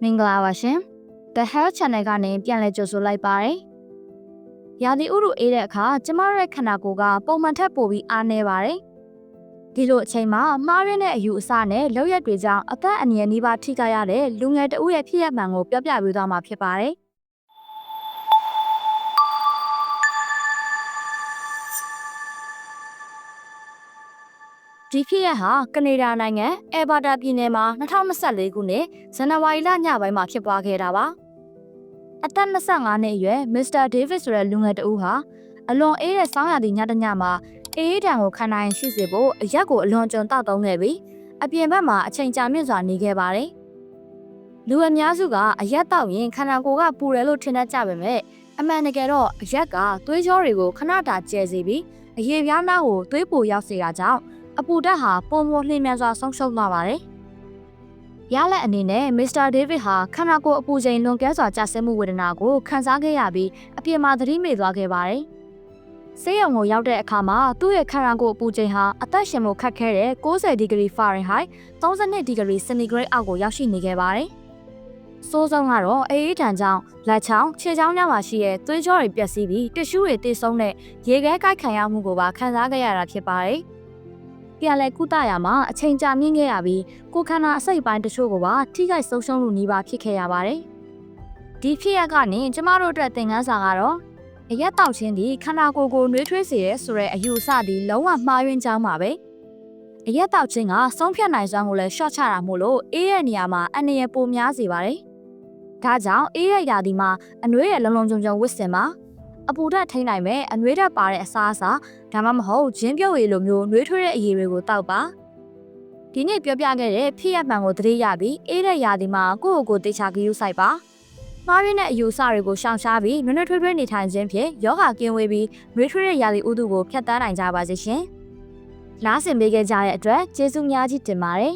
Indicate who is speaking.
Speaker 1: မင်္ဂလာပါရှင် The Health Channel ကနေပြန်လည်ကြိုဆိုလိုက်ပါတယ်။ရာသီဥတုအေးတဲ့အခါကျမတို့ရဲ့ခန္ဓာကိုယ်ကပုံမှန်ထက်ပိုပြီးအားနည်းပါတယ်။ဒီလိုအချိန်မှာမှားရင်းတဲ့အယူအဆနဲ့လုပ်ရက်တွေကြောင့်အသက်အန္တရာယ်နှိပါထိခိုက်ရတဲ့လူငယ်တဦးရဲ့ဖြစ်ရပ်မှန်ကိုပြောပြပေးသွားမှာဖြစ်ပါတယ်။ဒီဖြစ်ရပ်ဟာကနေဒါနိုင်ငံအဲဘာတာပြည်နယ်မှာ2024ခုနှစ်ဇန်နဝါရီလညပိုင်းမှာဖြစ်ပွားခဲ့တာပါ။အသက်25နှစ်အရွယ်မစ္စတာဒေးဗစ်ဆိုတဲ့လူငယ်တဦးဟာအလွန်အေးတဲ့ဆောင်းရာသီညတညမှာအေးဒဏ်ကိုခံနိုင်ရှိစေဖို့အရက်ကိုအလွန်ကျွံတောက်သုံးခဲ့ပြီးအပြင်ဘက်မှာအချိန်ကြာမြင့်စွာနေခဲ့ပါတယ်။လူအများစုကအရက်တောက်ရင်ခန္ဓာကိုယ်ကပူတယ်လို့ထင်တတ်ကြပေမဲ့အမှန်တကယ်တော့အရက်ကသွေးကြောတွေကိုခဏတာကျဲစေပြီးအရေပြားနားကိုသွေးပိုရောက်စေတာကြောင့်အပူဓာတ်ဟာပုံမလျင်မြန်စွာဆုံးရှုံးသွားပါတယ်။ရလက်အနေနဲ့မစ္စတာဒေးဗစ်ဟာခန္ဓာကိုယ်အပူချိန်လွန်ကဲစွာကျဆင်းမှုဝေဒနာကိုခံစားခဲ့ရပြီးအပြင်မှာသတိမေ့သွားခဲ့ပါတယ်။ဆေးရုံကိုရောက်တဲ့အခါမှာသူ့ရဲ့ခန္ဓာကိုယ်အပူချိန်ဟာအသက်ရှင်ဖို့ခက်ခဲတဲ့90ဒီဂရီဖာရင်ဟိုက်32ဒီဂရီစင်တီဂရိတ်အောက်ကိုရောက်ရှိနေခဲ့ပါတယ်။စိုးဆုံးကတော့အေးဒဏ်ကြောင့်လက်ချောင်းခြေချောင်းများမှာရှိတဲ့သွေးကြောတွေပျက်စီးပြီးတစ်ရှူးတွေတိတ်ဆုံးတဲ့ရေခဲကိုက်ခံရမှုကိုပါခံစားခဲ့ရတာဖြစ်ပါတယ်။ပြန်လဲကုသရာမှာအချိန်ကြာမြင့်ခဲ့ရပြီးကိုခန္ဓာအစိတ်ပိုင်းတချို့ကိုပါထိခိုက်ဆုံးရှုံးလို့နှီးပါဖြစ်ခဲ့ရပါတယ်။ဒီဖြစ်ရပ်ကနေကျမတို့အတွက်သင်ခန်းစာကတော့အရက်တောက်ခြင်းဒီခန္ဓာကိုယ်ကိုနှွေးထွေးစေရဲဆိုတဲ့အယူအဆဒီလုံးဝမှားယွင်းကြောင်းပါပဲ။အရက်တောက်ခြင်းကဆုံးဖြတ်နိုင်စွမ်းကိုလည်းရှော့ချတာမို့လို့အေးရဲ့နေရာမှာအန္တရာယ်ပိုများစေပါတယ်။ဒါကြောင့်အေးရဲ့ရာသီမှာအနှွေးရဲ့လုံလုံခြုံခြုံဝတ်ဆင်ပါအပူဓာတ်ထိန်းနိုင်မဲ့အနှွေးဓာတ်ပါတဲ့အစားအစာဒါမှမဟုတ်ဂျင်းပြုတ်ရည်လိုမျိုးနှွေးထွေးတဲ့အရည်တွေကိုတောက်ပါဒီနေ့ပြောပြခဲ့တဲ့ဖြစ်ရပ်မှန်ကိုသတိရပြီးအေးတဲ့ရာသီမှာကိုယ့်ကိုယ်တေချာဂရုစိုက်ပါမှားရင်းတဲ့အယူအဆတွေကိုရှောင်ရှားပြီးနှွေးထွေးထွေးနေထိုင်ခြင်းဖြင့်ယောဂကင်းဝေးပြီးနှွေးထွေးတဲ့ရာသီဥတုကိုဖျက်ဆီးနိုင်ကြပါစေရှင်လားဆင်ပေးခဲ့ကြတဲ့အတွက်ကျေးဇူးများကြီးတင်ပါတယ်